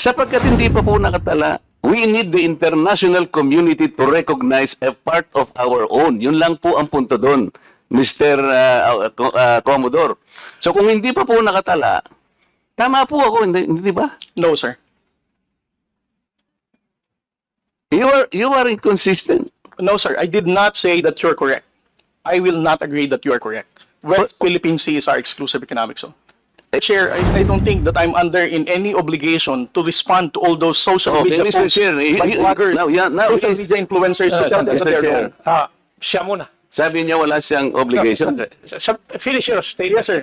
Sapagkat hindi pa po nakatala, we need the international community to recognize a part of our own. Yun lang po ang punto doon, Mr. Commodore. So kung hindi pa po nakatala, tama po ako, hindi ba? No, sir. You are inconsistent. No, sir. I did not say that you're correct. I will not agree that you are correct. West Philippine Sea is our exclusive economic zone. Chair, I don't think that I'm under in any obligation to respond to all those social Okay, media Mr. posts Chair, by bloggers, now social media influencers to tell them that they're wrong. Siya muna. Sabi niya wala siyang obligation. Finish your statement. Yes, sir.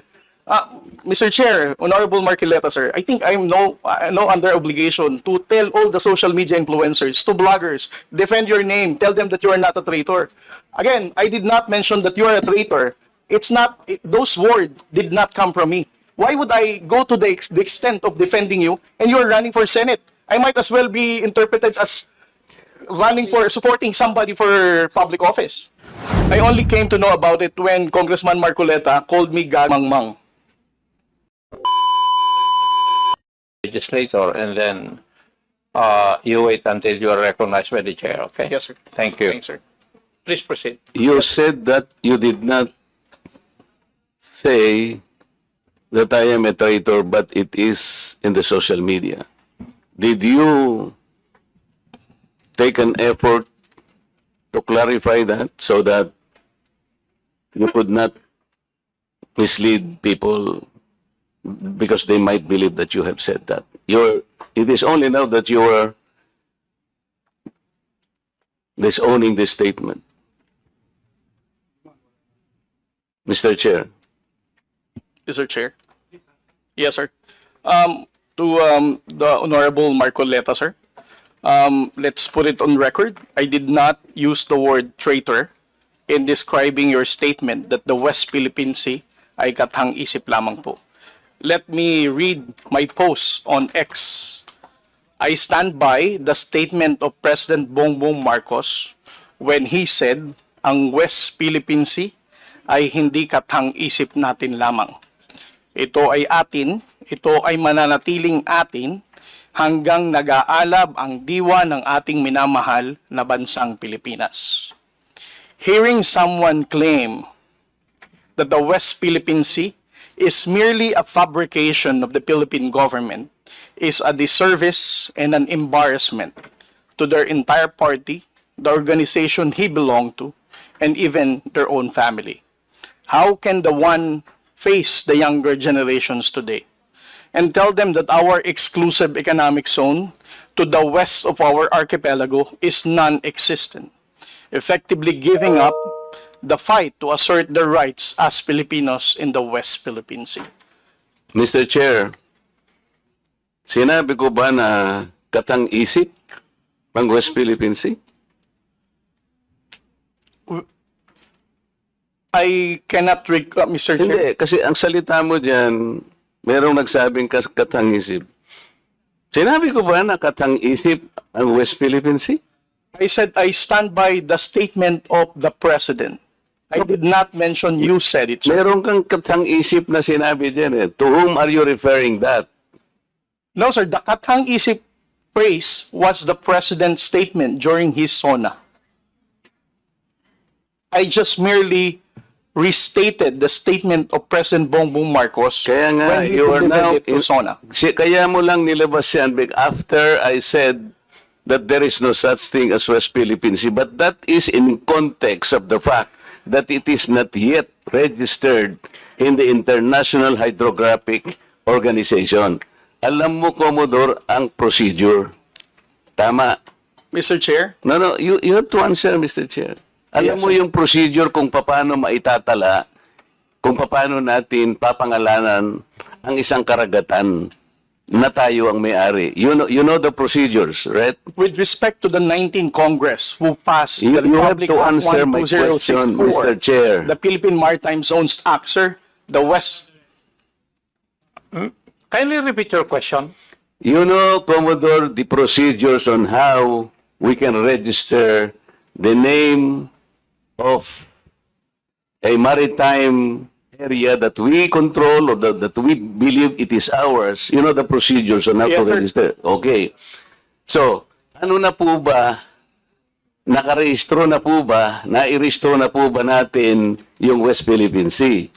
Mr. Chair, Honorable Marcoleta, sir, I think I'm no under obligation to tell all the social media influencers, to bloggers, defend your name, tell them that you are not a traitor. Again, I did not mention that you are a traitor. It's not, those words did not come from me. Why would I go to the extent of defending you and you're running for Senate? I might as well be interpreted as running for, supporting somebody for public office. I only came to know about it when Congressman Marcoleta called me Gamangmang. Legislator, and then you wait until you are recognized by the chair, okay? Yes, sir. Thank you. Thanks, sir. Please proceed. You said that you did not say that I am a traitor, but it is in the social media. Did you take an effort to clarify that so that you could not mislead people because they might believe that you have said that? It is only now that you are disowning this statement. Mr. Chair. Mr. Chair. Yes, sir. To the Honorable Marcoleta, sir. Let's put it on record. I did not use the word traitor in describing your statement that the West Philippine Sea ay kathang-isip lamang po. Let me read my post on X. I stand by the statement of President Bongbong Marcos when he said, ang West Philippine Sea ay hindi kathang-isip natin lamang. Ito ay atin, ito ay mananatiling atin hanggang nag-aalab ang diwa ng ating minamahal na bansang Pilipinas. Hearing someone claim that the West Philippine Sea is merely a fabrication of the Philippine government is a disservice and an embarrassment to their entire party, the organization he belonged to, and even their own family. How can the one face the younger generations today and tell them that our exclusive economic zone to the west of our archipelago is non-existent, effectively giving up the fight to assert their rights as Filipinos in the West Philippine Sea? Mr. Chair, sinabi ko ba na katang-isip ang West Philippine Sea? I cannot recall, Mr. Chair. Hindi, kasi ang salita mo dyan, merong nagsabing katang-isip. Sinabi ko ba na katang-isip ang West Philippine Sea? I said I stand by the statement of the President. I did not mention you said it, sir. Meron kang katang-isip na sinabi dyan eh. To whom are you referring that? No, sir. The kathang-isip phrase was the President's statement during his SONA. I just merely restated the statement of President Bongbong Marcos Kaya nga, when he you are now delivered it to SONA. Kaya mo lang nilabas yan after I said that there is no such thing as West Philippine Sea. But that is in context of the fact that it is not yet registered in the International Hydrographic Organization. Alam mo, Commodore, ang procedure. Tama. Mr. Chair, No, you have to answer, Mr. Chair. Alam Yes, mo sir. yung procedure kung paano maitatala, kung paano natin papangalanan ang isang karagatan na tayo ang may-ari. You know the procedures, right? with respect to the 19th Congress who passed You the have Republic to Act answer my question, 12064, Mr. Chair. the Philippine Maritime Zones Act, sir, the West. Kindly repeat your question. You know, Commodore, the procedures on how we can register the name of a maritime area that we control or that we believe it is ours, you know the procedures on how Yes, to sir. register. Okay. So, ano na po ba, nakarehistro na po ba, nairehistro na po ba natin yung West Philippine Sea?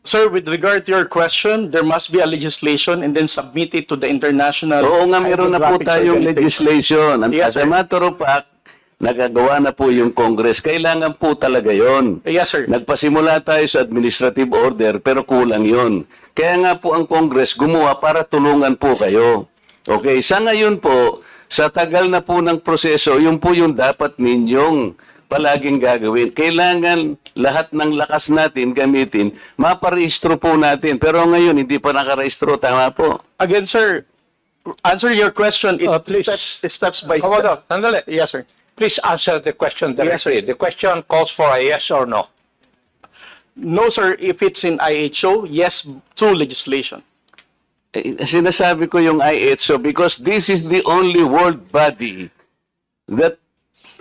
Sir, with regard to your question, there must be a legislation and then submit it to the international. Oo nga, meron na po Hydrographic tayong Organization. legislation. And Yes, as a sir. matter of fact, nagagawa na po yung Congress. Kailangan po talaga yon. Yes, sir. Nagpasimula tayo sa administrative order pero kulang yon. Kaya nga po ang Congress gumawa para tulungan po kayo. Okay, sa ngayon po, sa tagal na po ng proseso, yun po yung dapat ninyong palaging gagawin. Kailangan lahat ng lakas natin gamitin, maparehistro po natin. Pero ngayon, hindi pa nakarehistro. Tama po. Again, sir, answer your question. It Please. steps by Commodore, step. sandali. Yes, sir. Please answer the question Yes, sir. directly. The question calls for a yes or no. No, sir. If it's in IHO, yes, through legislation. Sinasabi ko yung IHO because this is the only world body that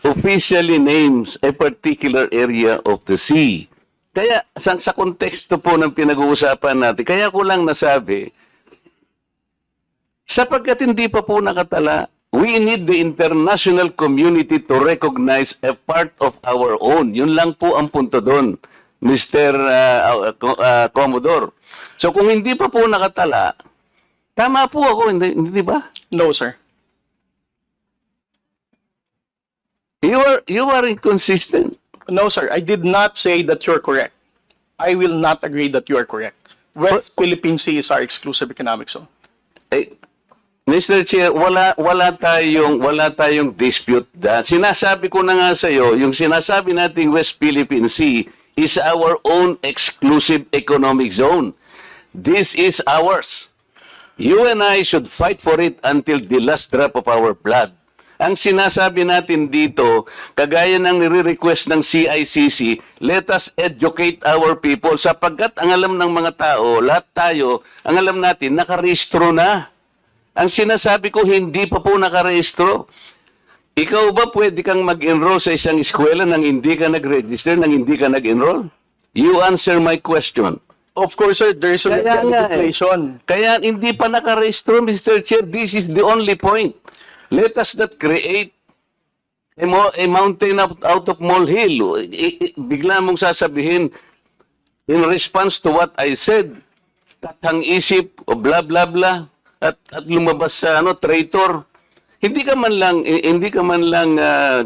officially names a particular area of the sea. Kaya sa konteksto po ng pinag-uusapan natin, kaya ko lang nasabi, sapagkat hindi pa po nakatala, we need the international community to recognize a part of our own. Yun lang po ang punto doon, Mr. Commodore. So kung hindi pa po nakatala, tama po ako, hindi ba? No, sir. You are inconsistent. No, sir. I did not say that you're correct. I will not agree that you are correct. West Philippine Sea is our exclusive economic zone. Eh, Mr. Chair, wala tayong dispute that. Sinasabi ko na nga sa iyo, yung sinasabi nating West Philippine Sea is our own exclusive economic zone. This is ours. You and I should fight for it until the last drop of our blood. Ang sinasabi natin dito, kagaya ng nire-request ng CICC, let us educate our people sapagkat ang alam ng mga tao, lahat tayo, ang alam natin, nakarehistro na. Ang sinasabi ko, hindi pa po nakarehistro. Ikaw ba pwede kang mag-enroll sa isang eskwela nang hindi ka nag-register, nang hindi ka nag-enroll? You answer my question. Of course, sir, there is a Kaya nga eh. legislation. Kaya hindi pa nakarehistro, Mr. Chair. This is the only point. Let us not create a mountain out of molehill. Bigla mong sasabihin, in response to what I said, katang isip o bla bla bla at lumabas sa traitor. Hindi ka man lang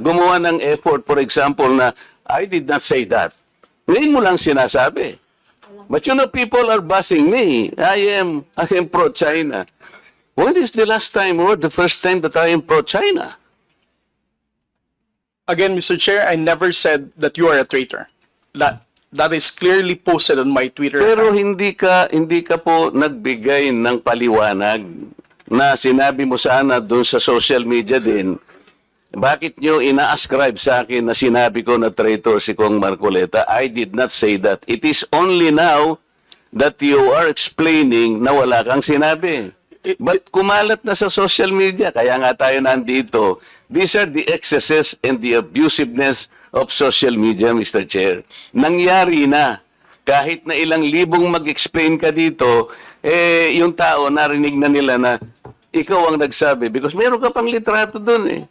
gumawa ng effort, for example, na I did not say that. Ngayon mo lang sinasabi. But you know, people are bashing me. I am pro-China. When is the last time or the first time that I am pro-China? Again, Mr. Chair, I never said that you are a traitor. That is clearly posted on my Twitter Pero account. hindi ka po nagbigay ng paliwanag na sinabi mo sana doon sa social media din. Bakit nyo ina-ascribe sa akin na sinabi ko na traitor si Kong Marcoleta? I did not say that. It is only now that you are explaining na wala kang sinabi. But kumalat na sa social media, kaya nga tayo nandito. These are the excesses and the abusiveness of social media, Mr. Chair. Nangyari na. Kahit na ilang libong mag-explain ka dito, yung tao narinig na nila na ikaw ang nagsabi. Because meron ka pang litrato dun eh.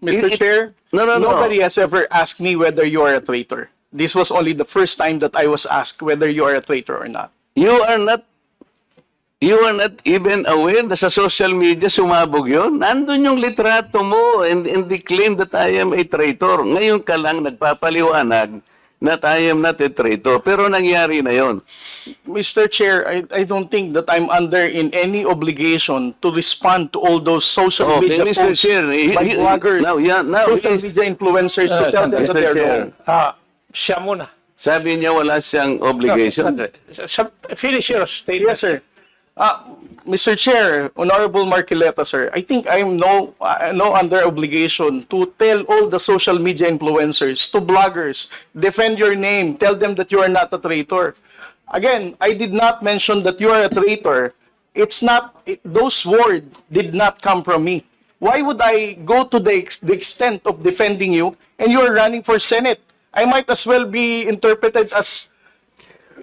Mr. Chair, No. nobody has ever asked me whether you are a traitor. This was only the first time that I was asked whether you are a traitor or not. You are not even aware na sa social media sumabog yun. Nandun yung litrato mo and the claim that I am a traitor. Ngayon ka lang nagpapaliwanag na I am not a traitor. Pero nangyari na yon. Mr. Chair, I don't think that I'm under in any obligation to respond to all those social Okay, media Mr. posts Chair, by bloggers, now social media influencers to tell them that Mr. they're Chair. wrong. Siya muna. Sabi niya wala siyang obligation. Finish your statement. Yes, sir. Mr. Chair, Honorable Marcoleta, sir, I think I'm no under obligation to tell all the social media influencers, to bloggers, defend your name, tell them that you are not a traitor. Again, I did not mention that you are a traitor. Those words did not come from me. Why would I go to the extent of defending you and you are running for Senate? I might as well be interpreted as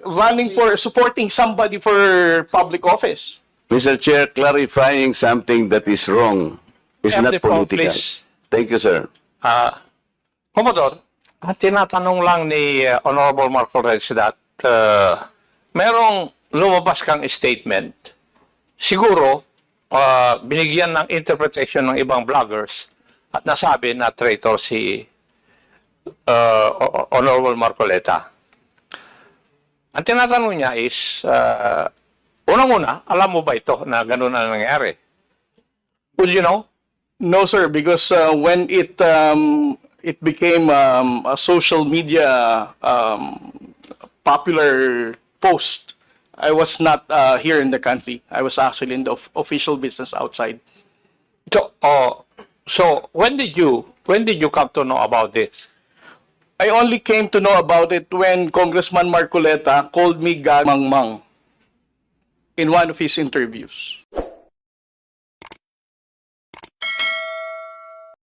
running for, supporting somebody for public office. Mr. Chair, clarifying something that is wrong is Have not the floor, political. please. Thank you, sir. Commodore, ang tinatanong lang ni Honorable Marcoleta that merong lumabas kang statement. Siguro, binigyan ng interpretation ng ibang vloggers at nasabi na traitor si Honorable Marcoleta. Ang tinatanong niya is, unang-una, alam mo ba ito na ganun ang nangyari? Would you know? No, sir, because when it became a social media popular post, I was not here in the country. I was actually in the official business outside. So when did you come to know about this? I only came to know about it when Congressman Marcoleta called me Gag Mangmang in one of his interviews.